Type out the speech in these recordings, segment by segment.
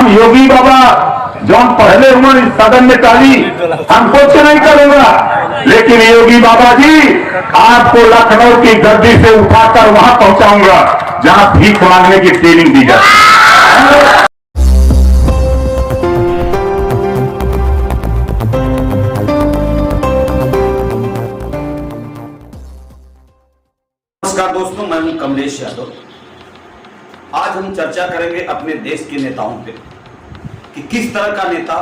योगी बाबा जो पहले उन्होंने सदन में टाली, हम कुछ नहीं करूंगा, लेकिन योगी बाबा जी आपको लखनऊ की गद्दी से उठाकर वहां पहुंचाऊंगा जहां भीख मांगने की ट्रेनिंग दी जाती है। नमस्कार दोस्तों, मैं हूं कमलेश यादव। आज हम चर्चा करेंगे अपने देश के नेताओं पे कि किस तरह का नेता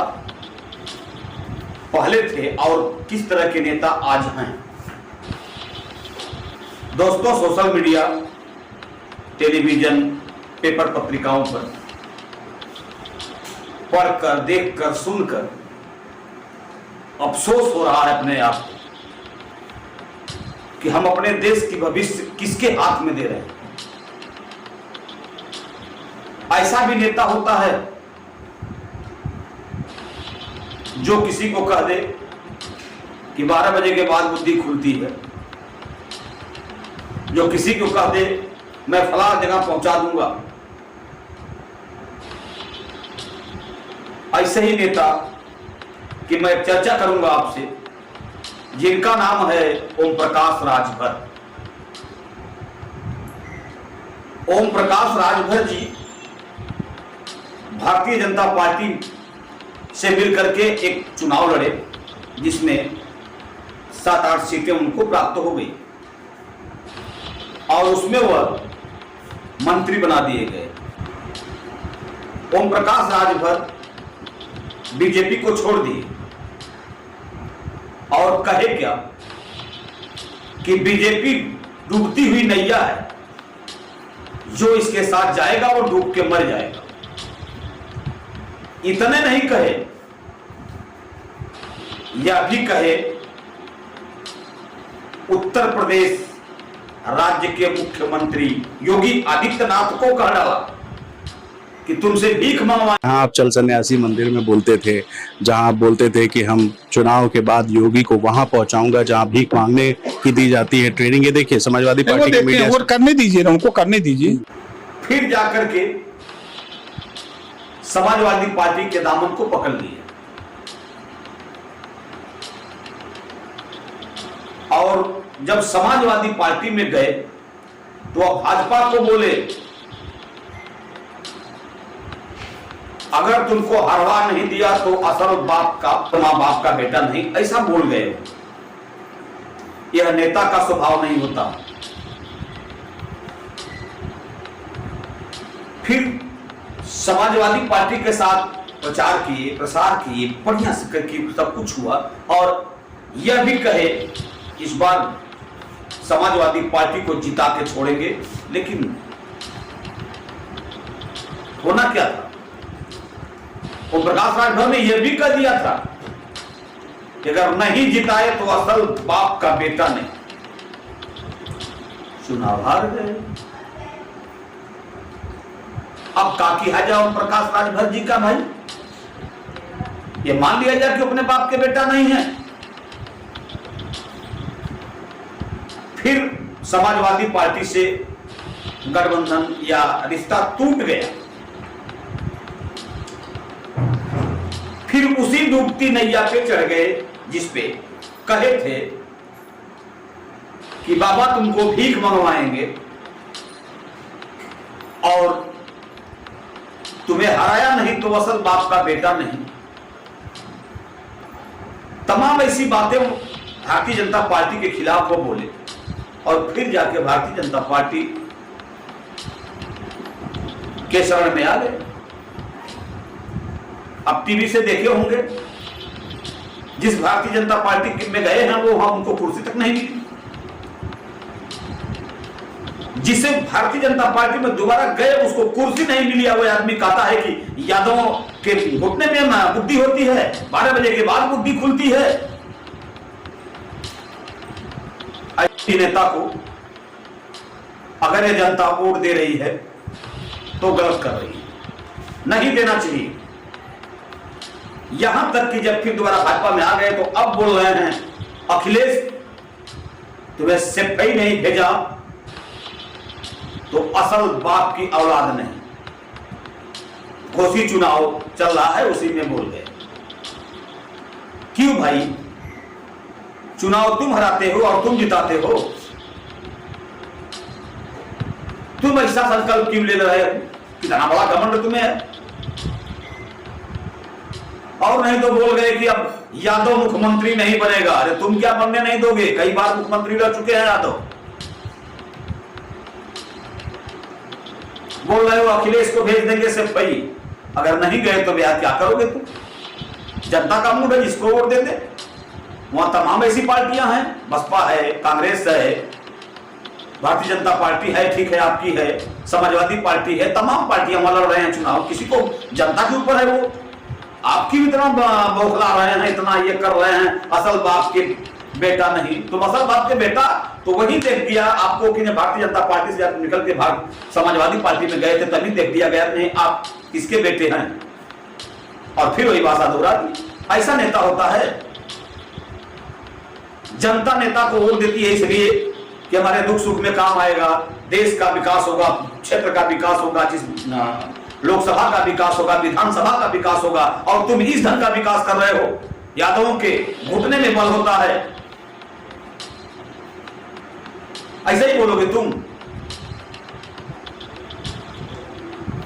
पहले थे और किस तरह के नेता आज हैं। दोस्तों, सोशल मीडिया, टेलीविजन, पेपर पत्रिकाओं पर पढ़कर, देखकर, सुनकर अफसोस हो रहा है अपने आप को कि हम अपने देश की भविष्य किसके हाथ में दे रहे हैं। ऐसा भी नेता होता है जो किसी को कह दे कि 12 बजे के बाद बुद्धि खुलती है, जो किसी को कह दे मैं फलां जगह पहुंचा दूंगा। ऐसे ही नेता कि मैं चर्चा करूंगा आपसे, जिनका नाम है ओम प्रकाश राजभर। ओम प्रकाश राजभर जी भारतीय जनता पार्टी से मिलकर के एक चुनाव लड़े, जिसमें 7-8 सीटें उनको प्राप्त हो गई और उसमें वह मंत्री बना दिए गए। ओम प्रकाश राजभर बीजेपी को छोड़ दिए और कहे क्या कि बीजेपी डूबती हुई नैया है, जो इसके साथ जाएगा वो डूब के मर जाएगा। इतने नहीं कहे, यह भी कहे उत्तर प्रदेश राज्य के मुख्यमंत्री योगी आदित्यनाथ को कह डाला कि तुमसे भीख मंगवा। हाँ, आप चल सन्यासी मंदिर में बोलते थे, जहां आप बोलते थे कि हम चुनाव के बाद योगी को वहां पहुंचाऊंगा जहां भीख मांगने की दी जाती है ट्रेनिंग। ये देखिए, समाजवादी पार्टी के मीडिया वो करने दीजिए ना, उनको करने दीजिए। फिर जाकर के समाजवादी पार्टी के दामन को पकड़ लिया और जब समाजवादी पार्टी में गए तो अब भाजपा को बोले अगर तुमको हरवा नहीं दिया तो असल बाप का मां बाप का बेटा नहीं, ऐसा बोल गए। यह नेता का स्वभाव नहीं होता। फिर समाजवादी पार्टी के साथ प्रचार किए, प्रसार किए, बढ़िया से करके सब कुछ हुआ और यह भी कहे इस बार समाजवादी पार्टी को जिता के छोड़ेंगे। लेकिन होना क्या था, ओम प्रकाश राजभर ने यह भी कह दिया था कि अगर नहीं जिताए तो असल बाप का बेटा नहीं। चुनाव हार गए। अब काकी हाजा ओम प्रकाश राजभर जी का भाई, ये मान लिया जाए कि अपने बाप के बेटा नहीं है। फिर समाजवादी पार्टी से गठबंधन या रिश्ता टूट गया। फिर उसी डूबती नैया पे चढ़ गए जिसपे कहे थे कि बाबा तुमको भीख मंगवाएंगे और तुम्हें हराया नहीं तो असल बाप का बेटा नहीं। तमाम ऐसी बातें भारतीय जनता पार्टी के खिलाफ वो बोले और फिर जाके भारतीय जनता पार्टी के शरण में आ गए। अब टीवी से देखे होंगे, जिस भारतीय जनता पार्टी में गए हैं वो हम उनको कुर्सी तक नहीं मिली। जिसे भारतीय जनता पार्टी में दोबारा गए उसको कुर्सी नहीं मिली। वो आदमी कहता है कि यादवों के घुटने में बुद्धि होती है, 12 बजे के बाद बुद्धि खुलती है। ऐसे नेता को अगर ये जनता वोट दे रही है तो गलत कर रही है, नहीं देना चाहिए। यहां तक कि जब फिर दोबारा भाजपा में आ गए तो अब बोल रहे हैं अखिलेश तुम्हें सिर्फ ही नहीं भेजा तो असल बाप की औलाद नहीं। घोषित चुनाव चल रहा है उसी में बोल गए। क्यों भाई? चुनाव तुम हराते हो और तुम जिताते हो, तुम ऐसा संकल्प क्यों ले रहे हो? कितना बड़ा घमंड तुम्हें है। और नहीं तो बोल गए कि अब यादव मुख्यमंत्री नहीं बनेगा। अरे तुम क्या बनने नहीं दोगे? कई बार मुख्यमंत्री रह चुके हैं यादव। बोल रहे हो अखिलेश को भेज देंगे सिपाही, अगर नहीं गए तो ब्याह क्या करोगे तुम? जनता का मूड है, जिसको वोट दे दे। वहां तमाम ऐसी पार्टियां हैं, बसपा है, कांग्रेस है, भारतीय जनता पार्टी है, ठीक है आपकी है, समाजवादी पार्टी है, तमाम पार्टियां वहां लड़ रहे हैं चुनाव। किसी को जनता के ऊपर है वो। आपकी इतना बौखला रहे हैं, इतना ये कर रहे हैं, असल बाप के बेटा नहीं। तुम असल बाप के बेटा तो वही देख दिया आपको कि भारतीय जनता पार्टी से आप निकल के भाग समाजवादी पार्टी में गए थे, तभी देख दिया गया नहीं आप किसके बेटे हैं। और फिर वही भाषा दोहरा दी। ऐसा नेता होता है। जनता नेता को वोट देती है इसलिए कि हमारे दुख सुख में काम आएगा, देश का विकास होगा, क्षेत्र का विकास होगा, जिस लोकसभा का विकास होगा, विधानसभा का विकास होगा। और तुम इस ढंग का विकास कर रहे हो। यादवों के घुटने में बल होता है। ऐसे ही बोलोगे तुम।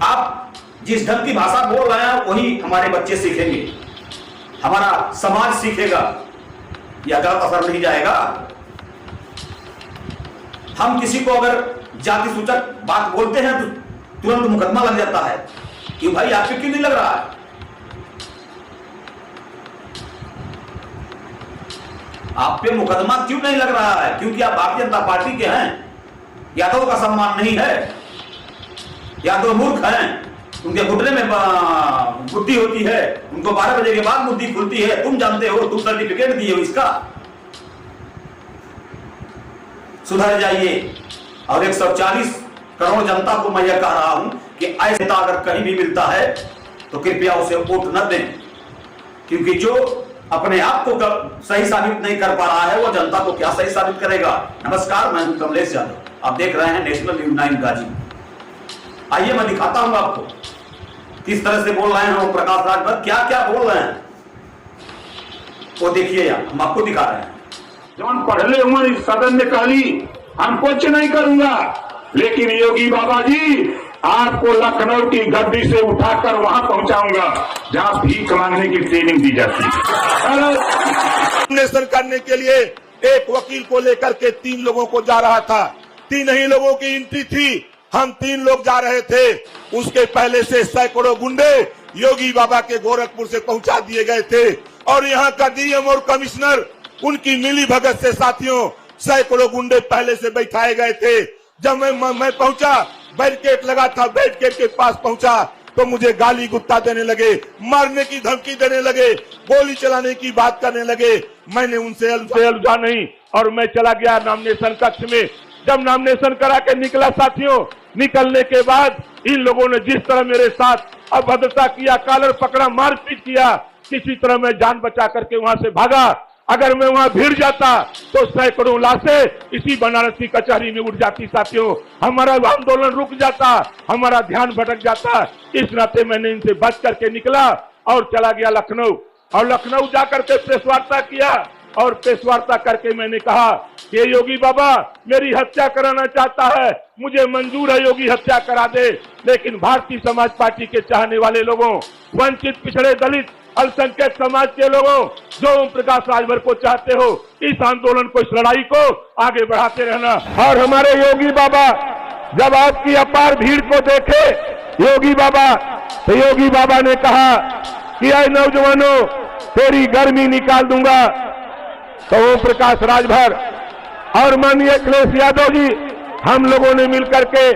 आप जिस ढंग की भाषा बोल रहे हैं वही हमारे बच्चे सीखेंगे, हमारा समाज सीखेगा। यह गलत असर नहीं जाएगा। हम किसी को अगर जाति सूचक बात बोलते हैं तो तुरंत मुकदमा लग जाता है। क्यों भाई? आपको क्यों नहीं लग रहा है? आप पे मुकदमा क्यों नहीं लग रहा है? क्योंकि आप भारतीय जनता पार्टी के हैं। यादव का सम्मान नहीं है। यादव मूर्ख हैं, उनके घुटने में बुद्धि होती है, उनको 12 बजे के बाद बुद्धि खुलती है। तुम जानते हो, तुम सर्टिफिकेट दिए हो इसका। सुधर जाइए। और 140 करोड़ जनता को मैं यह कह रहा हूं कि ऐसा नेता अगर कहीं भी मिलता है तो कृपया उसे वोट न दें, क्योंकि जो अपने आप को सही साबित नहीं कर पा रहा है वो जनता को क्या सही साबित करेगा। नमस्कार, मैं हूं कमलेश यादव, आप देख रहे हैं नेशनल न्यूज 9 गाजी। आइए मैं दिखाता हूं आपको किस तरह से बोल रहे हैं वो प्रकाश राजभर, क्या क्या बोल रहे हैं वो देखिए। हम आपको दिखा रहे हैं। जब पढ़ले हुए इस सदन में कहली हम कुछ नहीं करूंगा, लेकिन योगी बाबा जी आपको लखनऊ की गद्दी से उठाकर वहां पहुंचाऊंगा जहां भीख मांगने की ट्रेनिंग दी जाती है। नॉमिनेशन करने के लिए एक वकील को लेकर के 3 लोगों को जा रहा था। 3 ही लोगों की एंट्री थी। हम 3 लोग जा रहे थे। उसके पहले से सैकड़ों गुंडे योगी बाबा के गोरखपुर से पहुंचा दिए गए थे। और यहाँ का डीएम और कमिश्नर उनकी मिली भगत से साथियों सैकड़ों गुंडे पहले से बैठाए गए थे। जब मैं पहुंचा, बैरिकेड लगा था, बैरिकेड के पास पहुंचा तो मुझे गाली गुत्ता देने लगे, मारने की धमकी देने लगे, गोली चलाने की बात करने लगे। मैंने उनसे अलझा नहीं और मैं चला गया नॉमिनेशन कक्ष में। जब नॉमिनेशन करा के निकला साथियों, निकलने के बाद इन लोगों ने जिस तरह मेरे साथ अभद्रता किया, कॉलर पकड़ा, मारपीट किया, किसी तरह मैं जान बचा करके वहां से भागा। अगर मैं वहां भिड़ जाता तो सैकड़ों लाशें इसी बनारस की कचहरी में उड़ जाती साथियों। हमारा आंदोलन रुक जाता, हमारा ध्यान भटक जाता। इस नाते मैंने इनसे बच करके निकला और चला गया लखनऊ। और लखनऊ जाकर के प्रेस वार्ता किया और प्रेस वार्ता करके मैंने कहा कि योगी बाबा मेरी हत्या कराना चाहता है, मुझे मंजूर है योगी हत्या करा दे, लेकिन भारतीय समाज पार्टी के चाहने वाले लोगों, वंचित पिछड़े दलित अल्पसंख्यक समाज के लोगों, जो ओम प्रकाश राजभर को चाहते हो, इस आंदोलन को, इस लड़ाई को आगे बढ़ाते रहना। और हमारे योगी बाबा जब आपकी अपार भीड़ को देखे योगी बाबा, तो योगी बाबा ने कहा कि ऐ नौजवानों तेरी गर्मी निकाल दूंगा। तो ओम प्रकाश राजभर और माननीय अखिलेश यादव जी, हम लोगों ने मिलकर के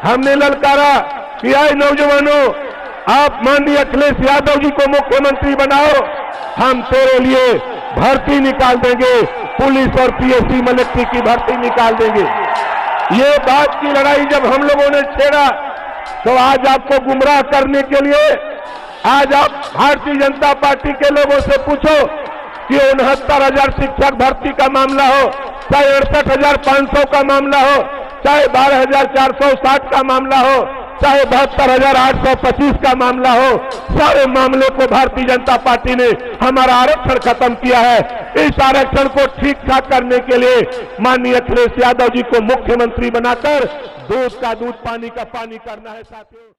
हमने ललकारा कि ऐ नौजवानों आप माननीय अखिलेश यादव जी को मुख्यमंत्री बनाओ, हम तेरे लिए भर्ती निकाल देंगे, पुलिस और पीएससी मिलिट्री की भर्ती निकाल देंगे। ये बात की लड़ाई जब हम लोगों ने छेड़ा तो आज आपको गुमराह करने के लिए आज आप भारतीय जनता पार्टी के लोगों से पूछो कि 69,000 शिक्षक भर्ती का मामला हो, चाहे 68,500 का मामला हो, चाहे 12,460 का मामला हो, चाहे 72,825 का मामला हो, सारे मामले को भारतीय जनता पार्टी ने हमारा आरक्षण खत्म किया है। इस आरक्षण को ठीक ठाक करने के लिए माननीय अखिलेश यादव जी को मुख्यमंत्री बनाकर दूध का दूध, पानी का पानी करना है साथियों।